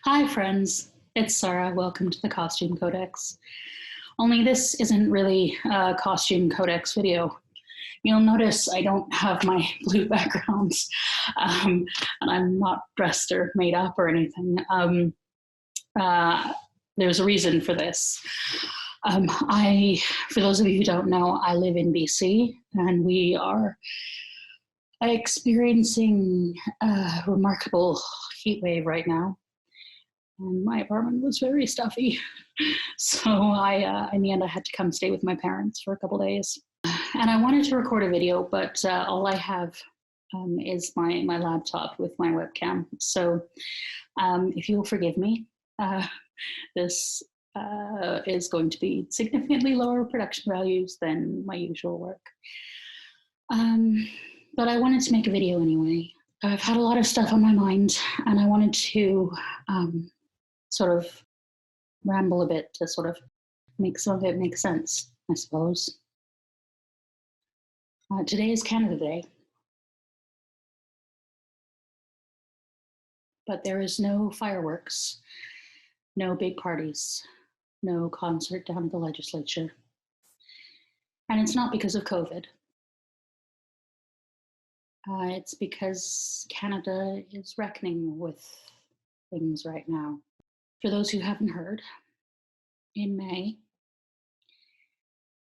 Hi friends, it's Sarah. Welcome to the Costume Codex. Only this isn't really a Costume Codex video. You'll notice I don't have my blue backgrounds, and I'm not dressed or made up or anything. Uh, there's a reason for this. For those of you who don't know, I live in BC, and we are experiencing a remarkable heat wave right now. And my apartment was very stuffy. So in the end, I had to come stay with my parents for a couple days. And I wanted to record a video, but all I have is my laptop with my webcam. So if you'll forgive me, this is going to be significantly lower production values than my usual work. But I wanted to make a video anyway. I've had a lot of stuff on my mind, and I wanted to sort of ramble a bit to sort of make some of it make sense, I suppose. Today is Canada Day, but there is no fireworks, no big parties, no concert down at the legislature. And it's not because of COVID. It's because Canada is reckoning with things right now. For those who haven't heard, in May,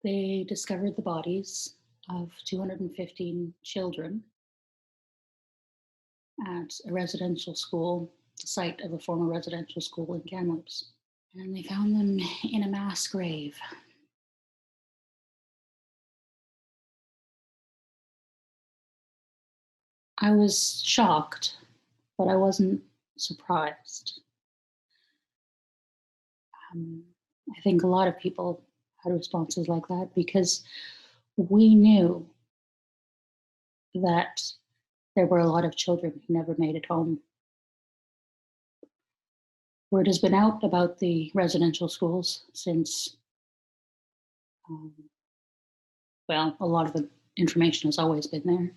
they discovered the bodies of 215 children at a residential school, the site of a former residential school in Kamloops. And they found them in a mass grave. I was shocked, but I wasn't surprised. I think a lot of people had responses like that because we knew that there were a lot of children who never made it home. Word has been out about the residential schools since, well, a lot of the information has always been there.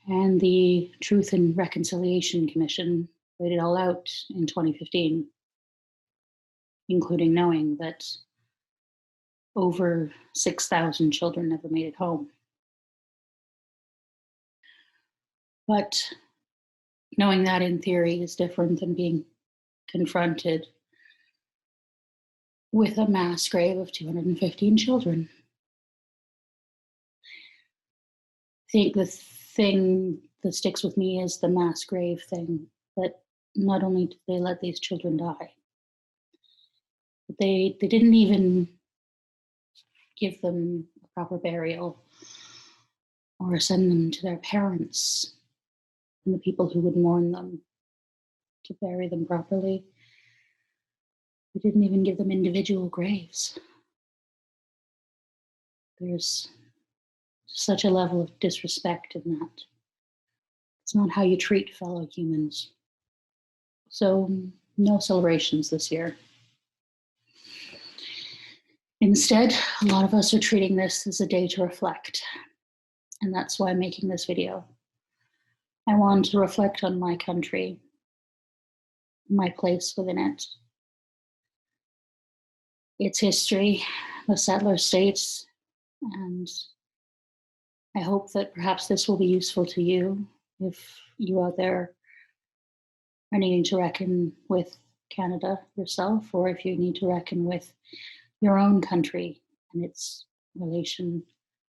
And the Truth and Reconciliation Commission laid it all out in 2015, including knowing that over 6,000 children never made it home. But knowing that in theory is different than being confronted with a mass grave of 215 children. I think the thing that sticks with me is the mass grave thing, that not only did they let these children die, but they didn't even give them a proper burial or send them to their parents and the people who would mourn them to bury them properly. They didn't even give them individual graves. There's such a level of disrespect in that. It's not how you treat fellow humans. So no celebrations this year. Instead, a lot of us are treating this as a day to reflect. And that's why I'm making this video. I want to reflect on my country, my place within it, its history, the settler states, and I hope that perhaps this will be useful to you if you out there are needing to reckon with Canada yourself, or if you need to reckon with your own country and its relation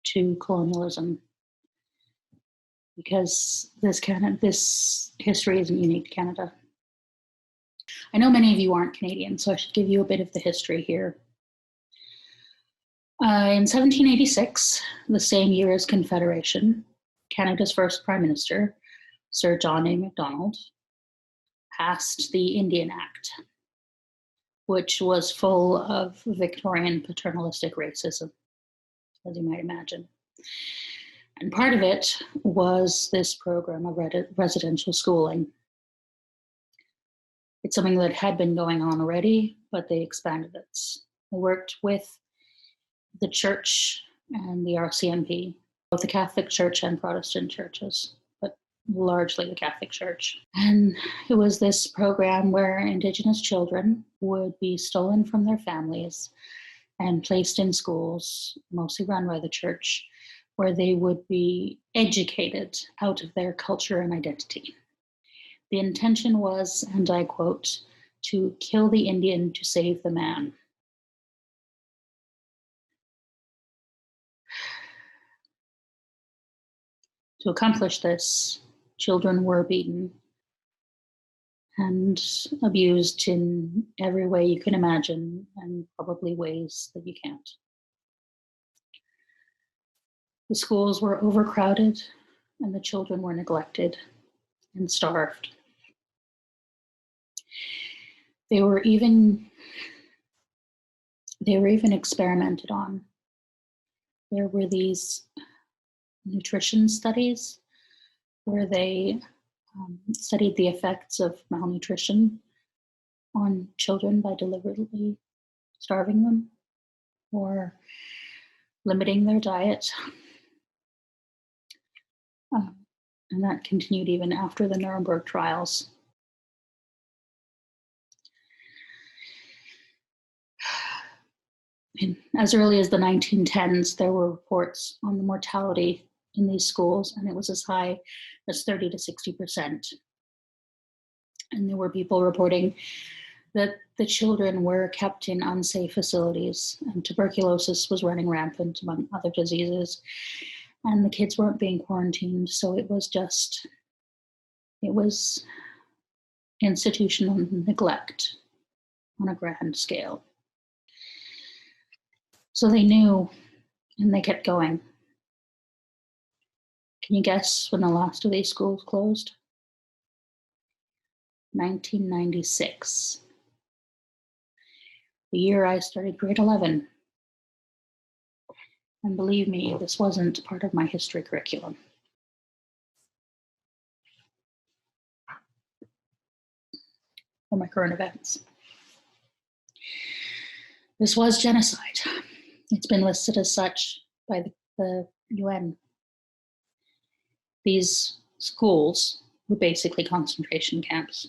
to colonialism. Because this history isn't unique to Canada. I know many of you aren't Canadian, so I should give you a bit of the history here. In 1786, the same year as Confederation, Canada's first Prime Minister, Sir John A. Macdonald, passed the Indian Act, which was full of Victorian paternalistic racism, as you might imagine. And part of it was this program of residential schooling. It's something that had been going on already, but they expanded it. They worked with the church and the RCMP, both the Catholic Church and Protestant churches, but largely the Catholic Church. And it was this program where Indigenous children would be stolen from their families and placed in schools, mostly run by the church, where they would be educated out of their culture and identity. The intention was, and I quote, to kill the Indian to save the man. To accomplish this, children were beaten and abused in every way you can imagine, and probably ways that you can't. The schools were overcrowded, and the children were neglected and starved. They were even experimented on. There were these nutrition studies where they studied the effects of malnutrition on children by deliberately starving them or limiting their diet. And that continued even after the Nuremberg trials. As early as the 1910s, there were reports on the mortality in these schools, and it was as high as 30 to 60%. And there were people reporting that the children were kept in unsafe facilities, and tuberculosis was running rampant among other diseases, and the kids weren't being quarantined, so it was institutional neglect on a grand scale. So they knew, and they kept going. Can you guess when the last of these schools closed? 1996. The year I started grade 11. And believe me, this wasn't part of my history curriculum. Or my current events. This was genocide. It's been listed as such by the UN. These schools were basically concentration camps.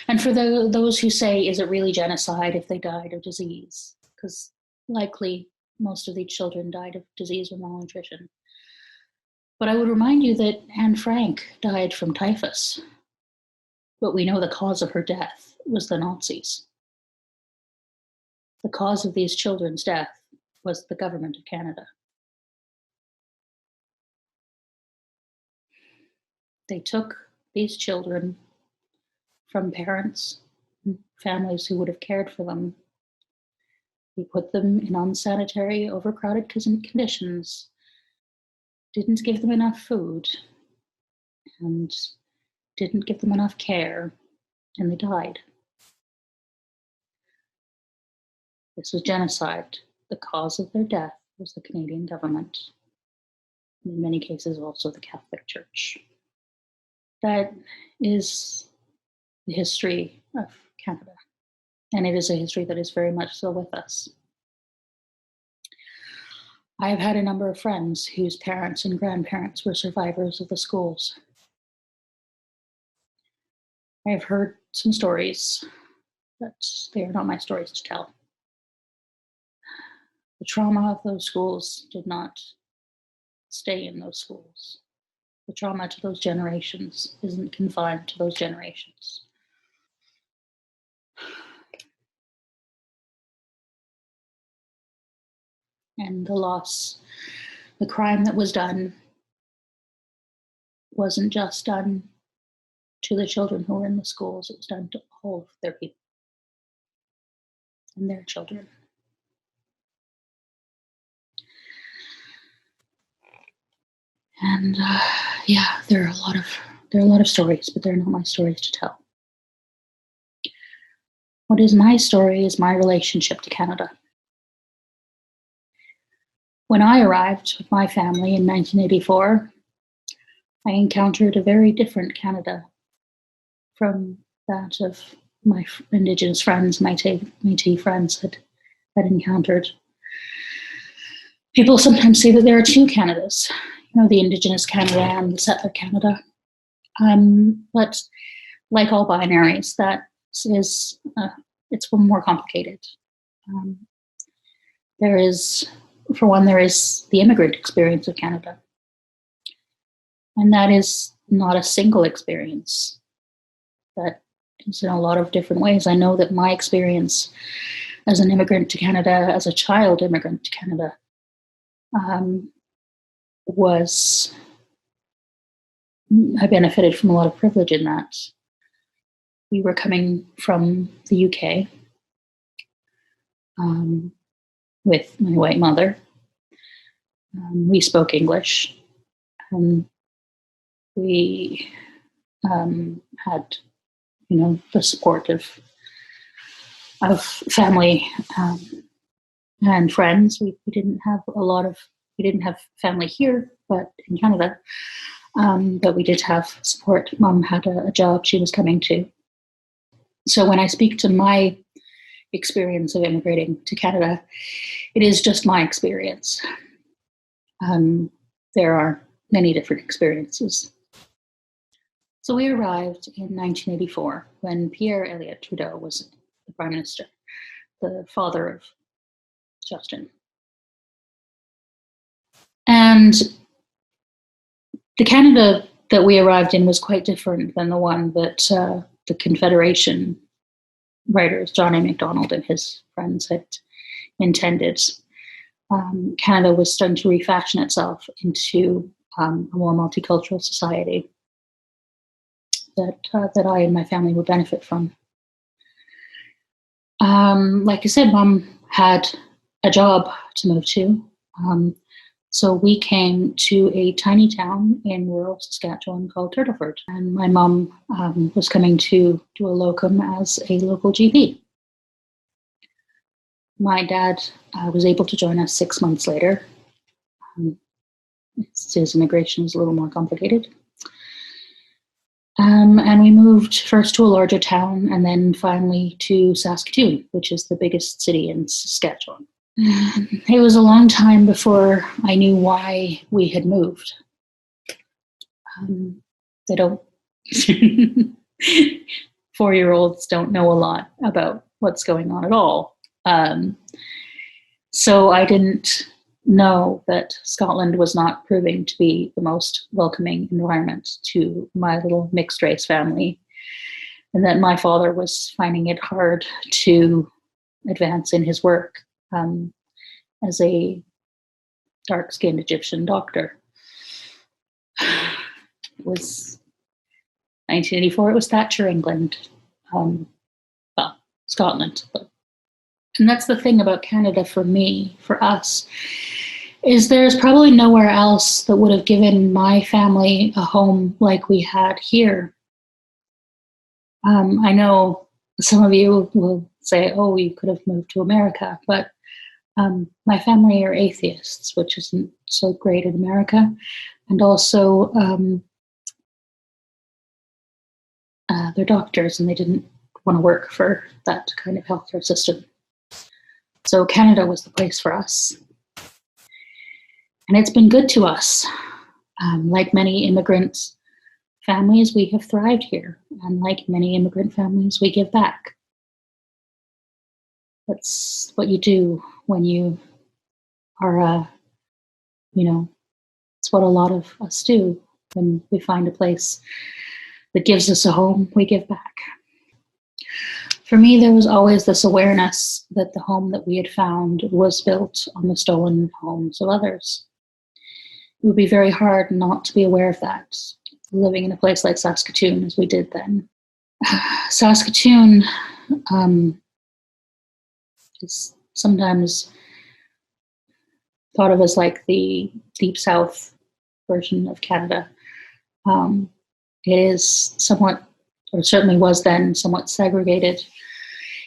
And for those who say, is it really genocide if they died of disease? Because likely most of these children died of disease or malnutrition. But I would remind you that Anne Frank died from typhus. But we know the cause of her death was the Nazis. The cause of these children's death was the government of Canada. They took these children from parents and families who would have cared for them. They put them in unsanitary, overcrowded conditions, didn't give them enough food, and didn't give them enough care, and they died. This was genocide. The cause of their death was the Canadian government, and in many cases also the Catholic Church. That is the history of Canada, and it is a history that is very much still with us. I have had a number of friends whose parents and grandparents were survivors of the schools. I have heard some stories, but they are not my stories to tell. The trauma of those schools did not stay in those schools. The trauma to those generations isn't confined to those generations. And the loss, the crime that was done, wasn't just done to the children who were in the schools, it was done to all of their people and their children. And there are a lot of stories, but they're not my stories to tell. What is my story is my relationship to Canada. When I arrived with my family in 1984, I encountered a very different Canada from that of my Indigenous friends, Métis friends had encountered. People sometimes say that there are two Canadas. the Indigenous Canada and the settler Canada. But like all binaries, that is, it's more complicated. There is the immigrant experience of Canada. And that is not a single experience. That is in a lot of different ways. I know that my experience as an immigrant to Canada, as a child immigrant to Canada, I benefited from a lot of privilege in that. We were coming from the UK with my white mother. We spoke English. We had, the support of family and friends. We didn't have family here, but in Canada. But we did have support. Mom had a job she was coming to. So when I speak to my experience of immigrating to Canada, it is just my experience. There are many different experiences. So we arrived in 1984 when Pierre Elliott Trudeau was the Prime Minister, the father of Justin. And the Canada that we arrived in was quite different than the one that the Confederation writers, John A. Macdonald and his friends, had intended. Canada was starting to refashion itself into a more multicultural society that I and my family would benefit from. Like I said, Mom had a job to move to. So we came to a tiny town in rural Saskatchewan called Turtleford. And my mom was coming to do a locum as a local GP. My dad was able to join us 6 months later. His immigration was a little more complicated. And we moved first to a larger town and then finally to Saskatoon, which is the biggest city in Saskatchewan. It was a long time before I knew why we had moved. They don't, 4-year-olds don't know a lot about what's going on at all. So I didn't know that Scotland was not proving to be the most welcoming environment to my little mixed race family, and that my father was finding it hard to advance in his work as a dark-skinned Egyptian doctor. It was 1984, it was Thatcher England. Scotland. And that's the thing about Canada for me, for us, is there's probably nowhere else that would have given my family a home like we had here. I know some of you will say, oh, you could have moved to America, but my family are atheists, which isn't so great in America. And also, they're doctors and they didn't want to work for that kind of healthcare system. So Canada was the place for us. And it's been good to us. Like many immigrant families, we have thrived here. And like many immigrant families, we give back. That's what you do when you are, it's what a lot of us do. When we find a place that gives us a home, we give back. For me, there was always this awareness that the home that we had found was built on the stolen homes of others. It would be very hard not to be aware of that, living in a place like Saskatoon, as we did then. Saskatoon is sometimes thought of as like the Deep South version of Canada. It is somewhat, or certainly was then, somewhat segregated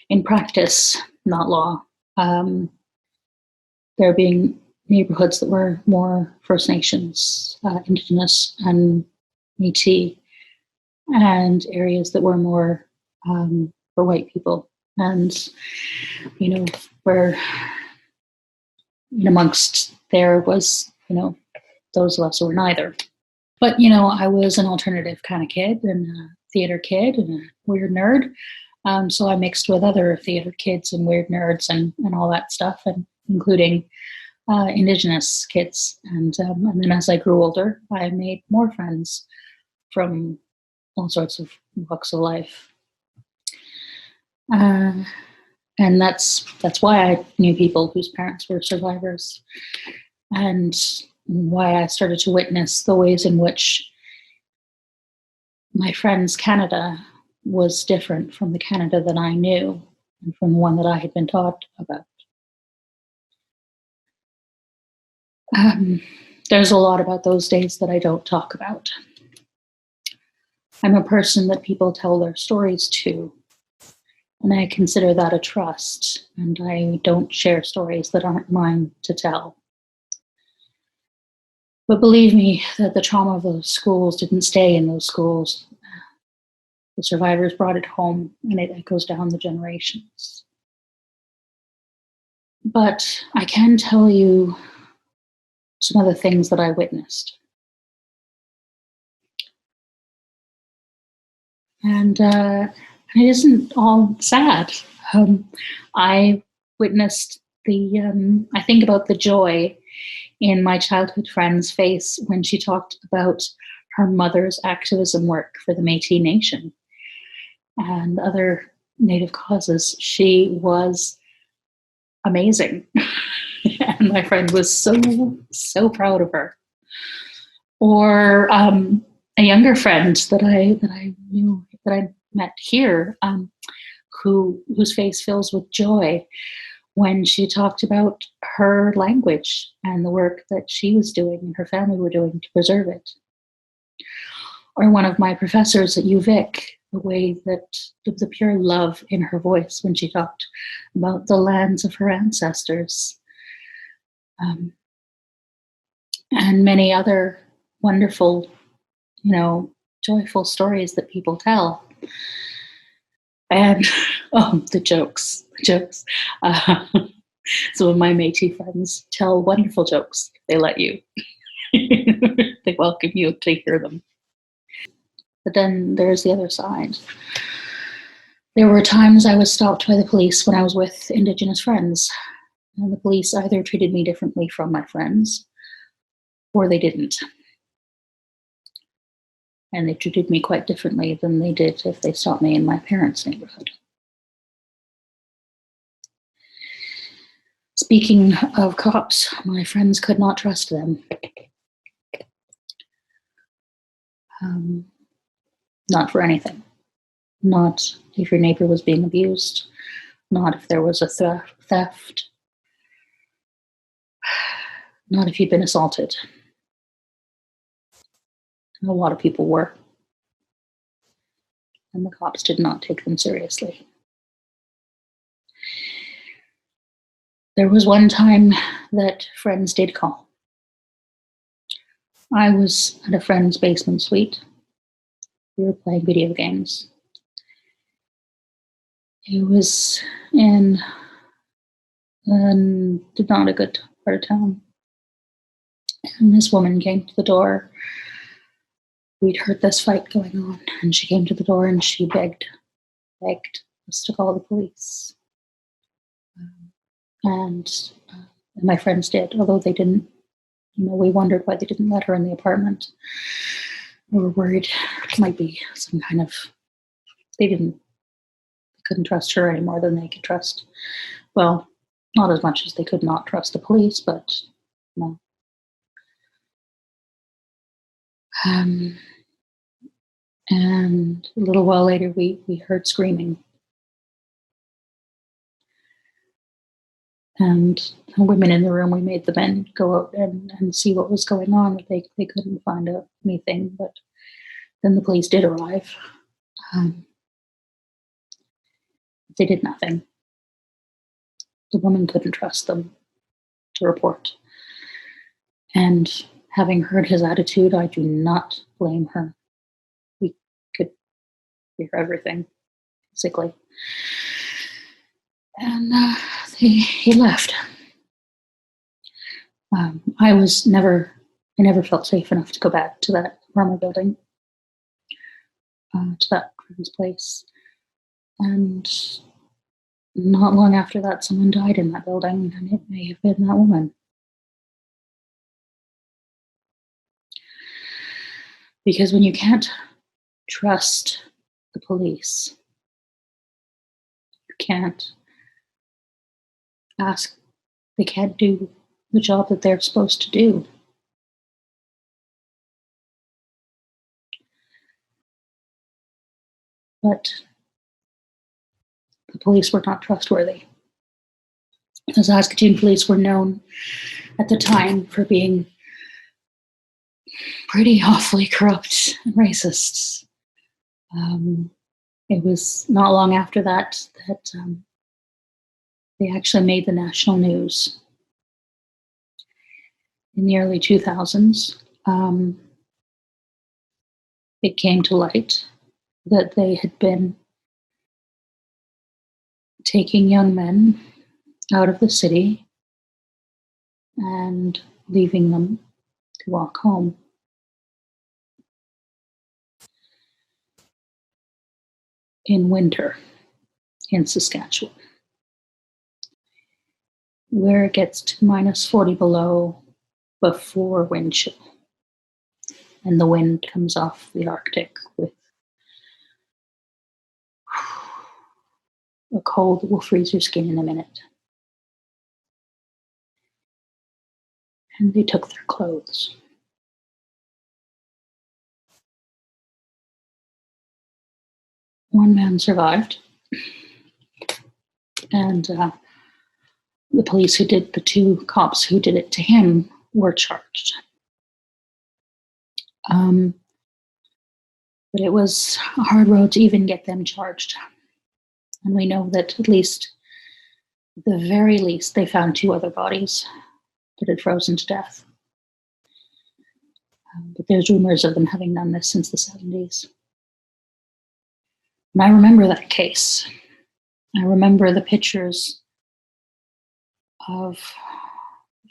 in practice, not law. There being neighborhoods that were more First Nations, Indigenous, and Métis, and areas that were more for white people. And, where in amongst there was, those of us who were neither. But, you know, I was an alternative kind of kid and a theater kid and a weird nerd. So I mixed with other theater kids and weird nerds and all that stuff, and including Indigenous kids. And then as I grew older, I made more friends from all sorts of walks of life. And that's why I knew people whose parents were survivors, and why I started to witness the ways in which my friend's Canada was different from the Canada that I knew and from the one that I had been taught about. There's a lot about those days that I don't talk about. I'm a person that people tell their stories to, and I consider that a trust, and I don't share stories that aren't mine to tell. But believe me that the trauma of those schools didn't stay in those schools. The survivors brought it home, and it echoes down the generations. But I can tell you some of the things that I witnessed. And it isn't all sad. I witnessed I think about the joy in my childhood friend's face when she talked about her mother's activism work for the Métis Nation and other Native causes. She was amazing. And my friend was so proud of her. Or a younger friend that I knew, that I met here, whose face fills with joy when she talked about her language and the work that she was doing and her family were doing to preserve it. Or one of my professors at UVic, the way that the pure love in her voice when she talked about the lands of her ancestors. And many other wonderful, joyful stories that people tell. And the jokes. Some of my Métis friends tell wonderful jokes. They let you. They welcome you to hear them. But then there's the other side. There were times I was stopped by the police when I was with Indigenous friends. And the police either treated me differently from my friends, or they didn't. And they treated me quite differently than they did if they stopped me in my parents' neighborhood. Speaking of cops, my friends could not trust them. Not for anything. Not if your neighbor was being abused. Not if there was a theft. Not if you'd been assaulted. And a lot of people were. And the cops did not take them seriously. There was one time that friends did call. I was at a friend's basement suite. We were playing video games. It was in not a good part of town. And this woman came to the door. We'd heard this fight going on, and she came to the door and she begged us to call the police. And my friends did, although they didn't, we wondered why they didn't let her in the apartment. We were worried it might be some kind of, they couldn't trust her any more than they could trust, well, not as much as they could not trust the police, but no. And a little while later, we heard screaming. And the women in the room, we made the men go out and see what was going on. They couldn't find anything, but then the police did arrive. They did nothing. The woman couldn't trust them to report. And having heard his attitude, I do not blame her. We could hear everything, basically. And he left. I was never I never felt safe enough to go back to that apartment building, to that friend's place. And not long after that, someone died in that building, and it may have been that woman. Because when you can't trust the police, you can't ask, they can't do the job that they're supposed to do. But the police were not trustworthy. The Saskatoon police were known at the time for being pretty awfully corrupt and racist. It was not long after that they actually made the national news. In the early 2000s, it came to light that they had been taking young men out of the city and leaving them to walk home. In winter in Saskatchewan, where it gets to minus 40 below before wind chill. And the wind comes off the Arctic with a cold that will freeze your skin in a minute. And they took their clothes. One man survived, and the police who did, the two cops who did it to him, were charged. But it was a hard road to even get them charged. And we know that at least, the very least, they found 2 other bodies that had frozen to death. But there's rumors of them having done this since the 70s. And I remember that case. I remember the pictures of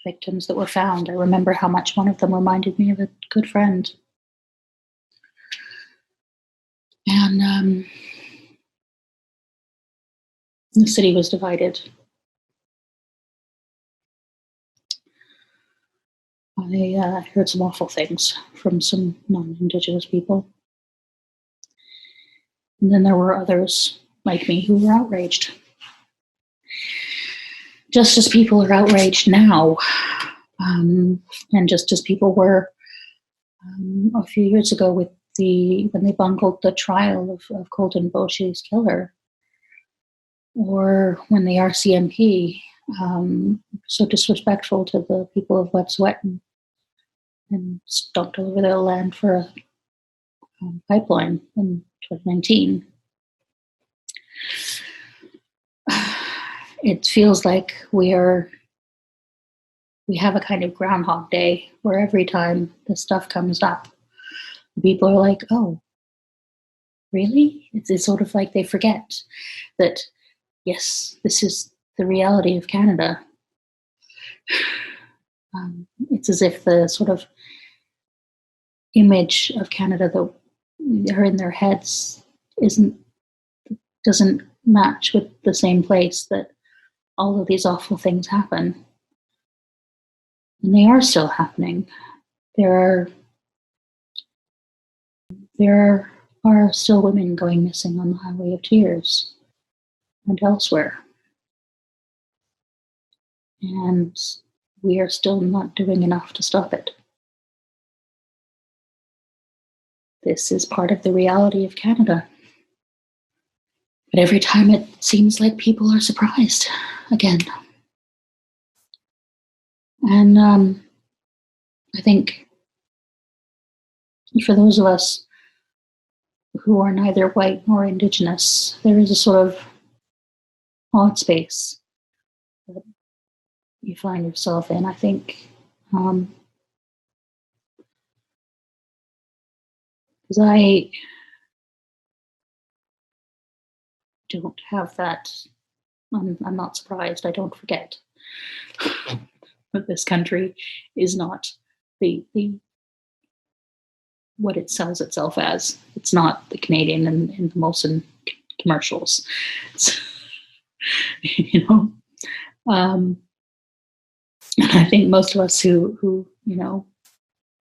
victims that were found. I remember how much one of them reminded me of a good friend. And the city was divided. I heard some awful things from some non-Indigenous people. And then there were others like me who were outraged. Just as people are outraged now, and just as people were a few years ago with when they bungled the trial of Colton Bosche's killer, or when the RCMP so disrespectful to the people of Wet'suwet'en and stomped all over their land for a pipeline in 2019. It feels like we have a kind of Groundhog Day where every time this stuff comes up, people are like, oh, really? It's sort of like they forget that, yes, this is the reality of Canada. It's as if the sort of image of Canada that are in their heads doesn't match with the same place that all of these awful things happen. And they are still happening. There are still women going missing on the Highway of Tears and elsewhere. And we are still not doing enough to stop it. This is part of the reality of Canada. But every time it seems like people are surprised again. And I think for those of us who are neither white nor Indigenous, there is a sort of odd space that you find yourself in, I think. Because I don't have that, I'm not surprised, I don't forget that this country is not the what it sells itself as. It's not the Canadian in the Molson commercials. It's, you know, and I think most of us who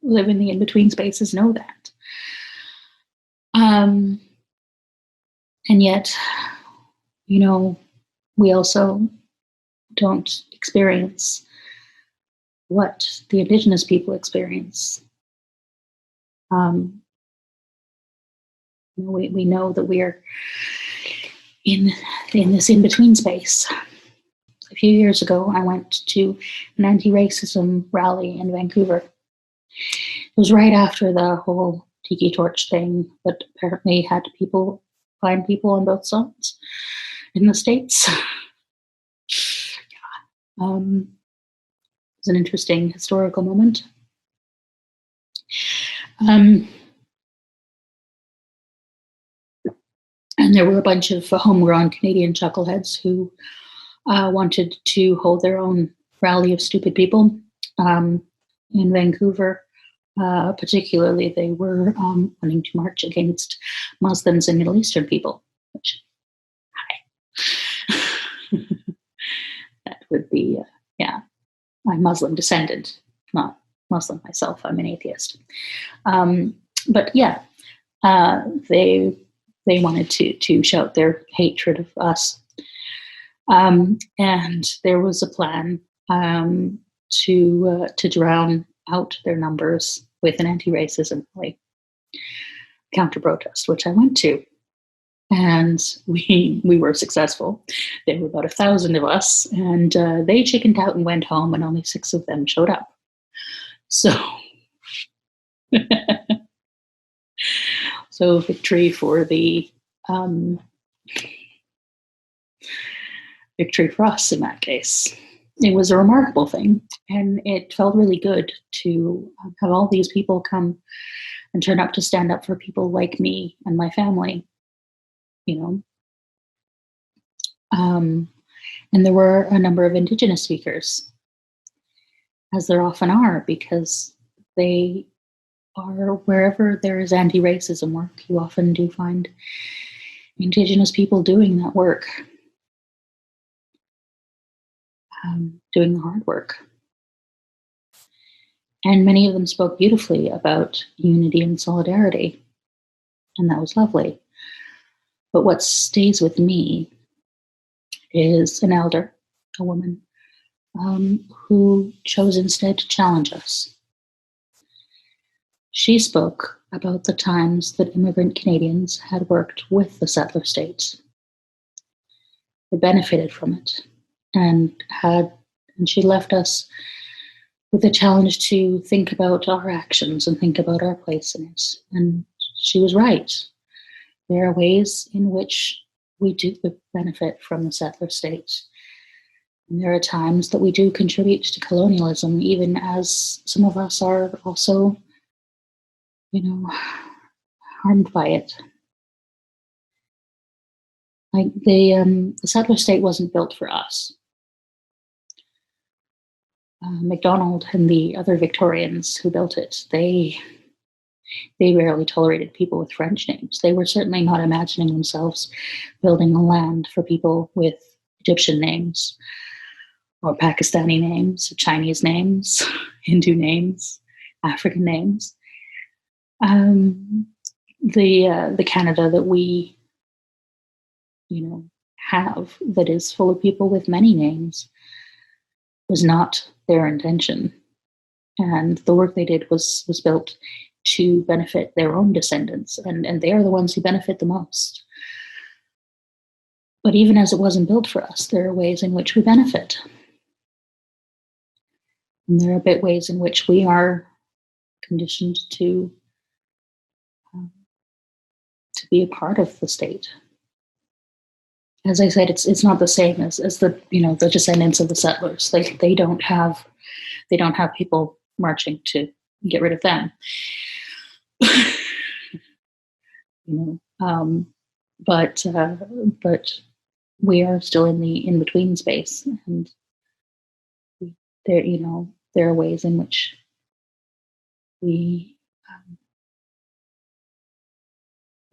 live in the in between spaces know that. And yet, we also don't experience what the Indigenous people experience. We know that we are in this in-between space. A few years ago, I went to an anti-racism rally in Vancouver. It was right after the whole tiki torch thing that apparently had find people on both sides in the States. It was an interesting historical moment. And there were a bunch of homegrown Canadian chuckleheads who wanted to hold their own rally of stupid people. In Vancouver, particularly, they were wanting to march against Muslims and Middle Eastern people. Which, hi. That would be, I'm Muslim descendant, not Muslim myself. I'm an atheist. But yeah, they wanted to shout their hatred of us. And there was a plan to drown out their numbers with an anti-racism counter-protest, which I went to. And we were successful. There were about 1,000 of us, and they chickened out and went home, and only 6 of them showed up. So, so victory for victory for us in that case. It was a remarkable thing, and it felt really good to have all these people come and turn up to stand up for people like me and my family, and there were a number of Indigenous speakers, as there often are, because they are, wherever there is anti-racism work, you often do find Indigenous people doing that work. Doing the hard work. And many of them spoke beautifully about unity and solidarity, and that was lovely. But what stays with me is an elder, a woman, who chose instead to challenge us. She spoke about the times that immigrant Canadians had worked with the settler states. They benefited from it. And she left us with a challenge to think about our actions and think about our place in it. And she was right. There are ways in which we do benefit from the settler state. And there are times that we do contribute to colonialism, even as some of us are also, harmed by it. Like the settler state wasn't built for us. MacDonald and the other Victorians who built it, they rarely tolerated people with French names. They were certainly not imagining themselves building a land for people with Egyptian names or Pakistani names, Chinese names, Hindu names, African names. The Canada that we, have, that is full of people with many names, was not their intention. And the work they did was built to benefit their own descendants, and they are the ones who benefit the most. But even as it wasn't built for us, there are ways in which we benefit. And there are ways in which we are conditioned to be a part of the state. As I said, it's not the same as the the descendants of the settlers. They don't have people marching to get rid of them. But we are still in the in between space, and there are ways in which we,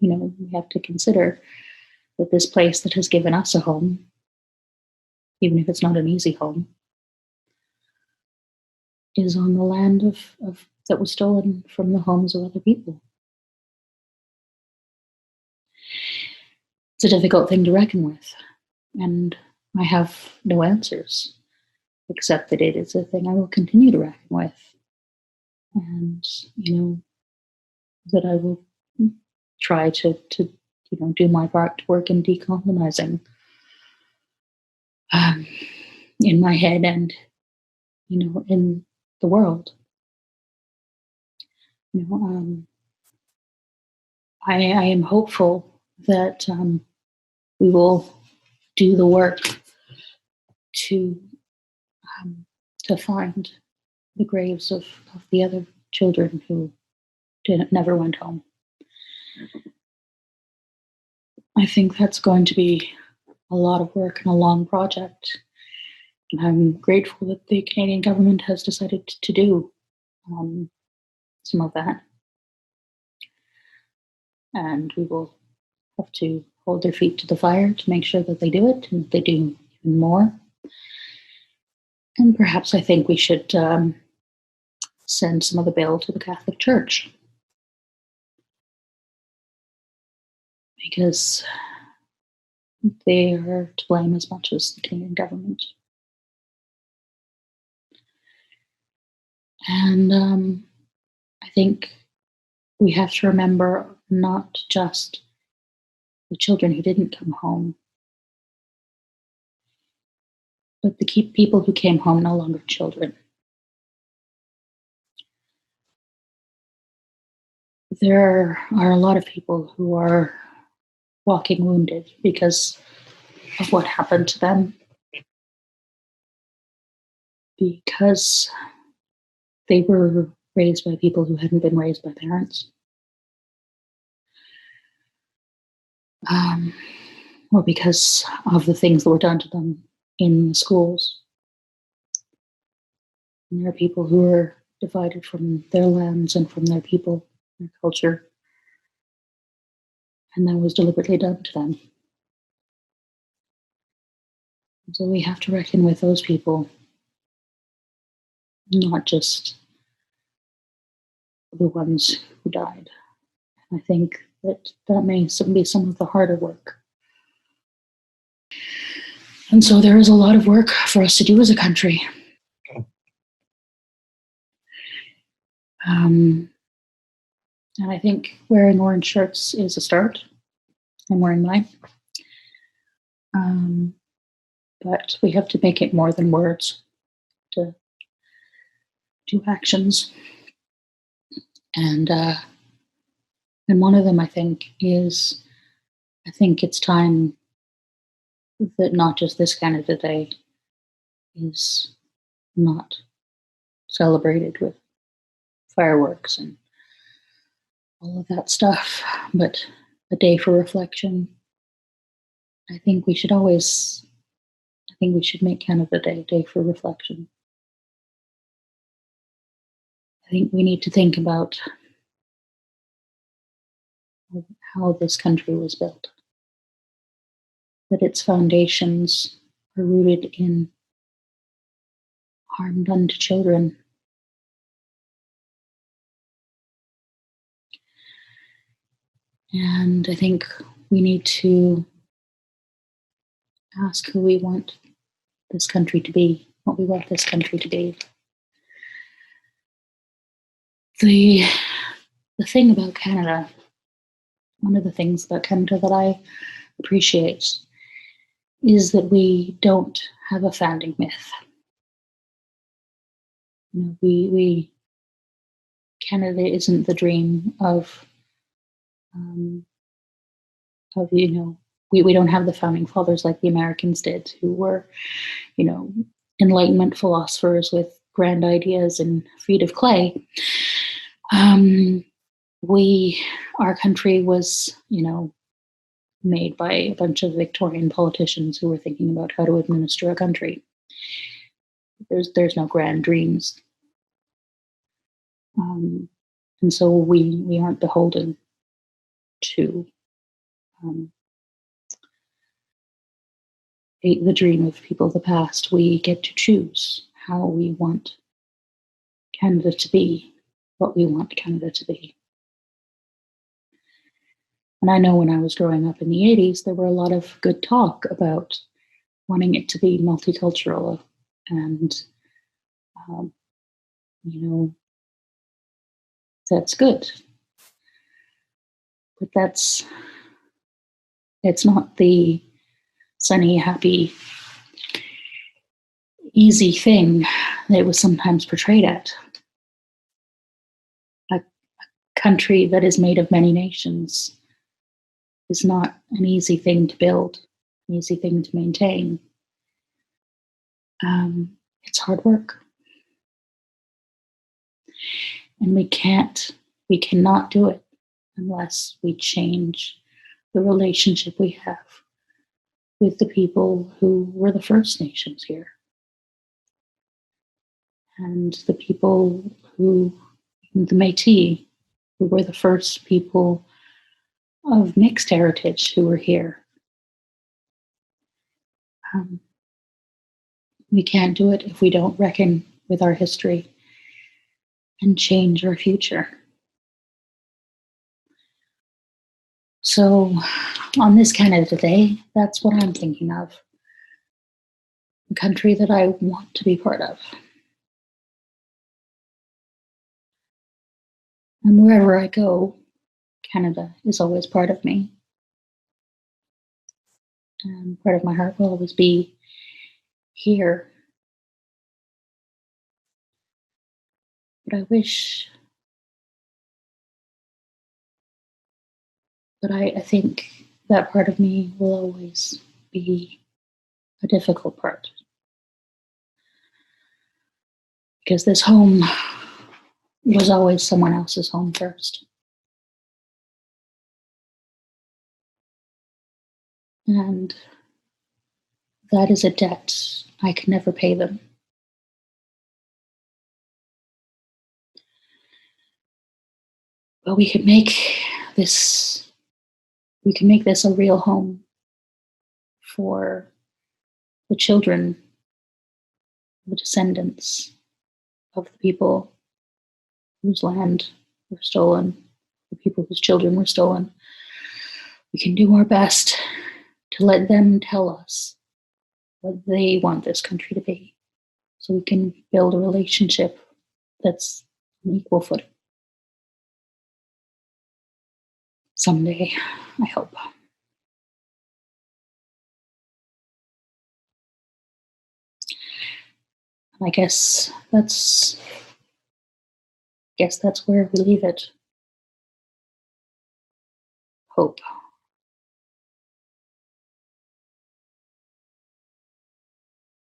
we have to consider that this place that has given us a home, even if it's not an easy home, is on the land of that was stolen from the homes of other people. It's a difficult thing to reckon with, and I have no answers, except that it is a thing I will continue to reckon with, and that I will try to do my part to work in decolonizing in my head and in the world. I am hopeful that we will do the work to find the graves of the other children who never went home. I think that's going to be a lot of work and a long project. And I'm grateful that the Canadian government has decided to do some of that. And we will have to hold their feet to the fire to make sure that they do it and they do even more. And perhaps I think we should send some of the bill to the Catholic Church, because they are to blame as much as the Canadian government. And I think we have to remember not just the children who didn't come home, but the people who came home no longer children. There are a lot of people who are walking wounded because of what happened to them, because they were raised by people who hadn't been raised by parents, or because of the things that were done to them in the schools. And there are people who are divided from their lands and from their people, their culture, and that was deliberately done to them. So we have to reckon with those people, not just the ones who died. I think that may be some of the harder work. And so there is a lot of work for us to do as a country. And I think wearing orange shirts is a start. I'm wearing mine. But we have to make it more than words, to do actions. And one of them, I think it's time that not just this Canada Day is not celebrated with fireworks and all of that stuff, but a day for reflection. I think we should make Canada Day a day for reflection. I think we need to think about how this country was built, that its foundations are rooted in harm done to children. And I think we need to ask who we want this country to be, what we want this country to be. The thing about Canada, one of the things about Canada that I appreciate is that we don't have a founding myth. Canada isn't the dream of we don't have the founding fathers like the Americans did, who were, Enlightenment philosophers with grand ideas and feet of clay. Our country was, made by a bunch of Victorian politicians who were thinking about how to administer a country. There's no grand dreams. And so we aren't beholden to um, the dream of people of the past. We get to choose how we want Canada to be, what we want Canada to be. And I know when I was growing up in the 80s, there were a lot of good talk about wanting it to be multicultural and, um, you know, that's good. But it's not the sunny, happy, easy thing that it was sometimes portrayed at. A country that is made of many nations is not an easy thing to build, an easy thing to maintain. It's hard work. And we cannot do it unless we change the relationship we have with the people who were the First Nations here. And the people the Métis, who were the first people of mixed heritage who were here. We can't do it if we don't reckon with our history and change our future. So on this Canada Day, that's what I'm thinking of. A country that I want to be part of. And wherever I go, Canada is always part of me. And part of my heart will always be here. But I wish, but I think that part of me will always be a difficult part. Because this home was always someone else's home first. And that is a debt I can never pay them. But we can make this a real home for the children, the descendants of the people whose land were stolen, the people whose children were stolen. We can do our best to let them tell us what they want this country to be, so we can build a relationship that's an equal footing. Someday, I hope. And I guess that's where we leave it. Hope.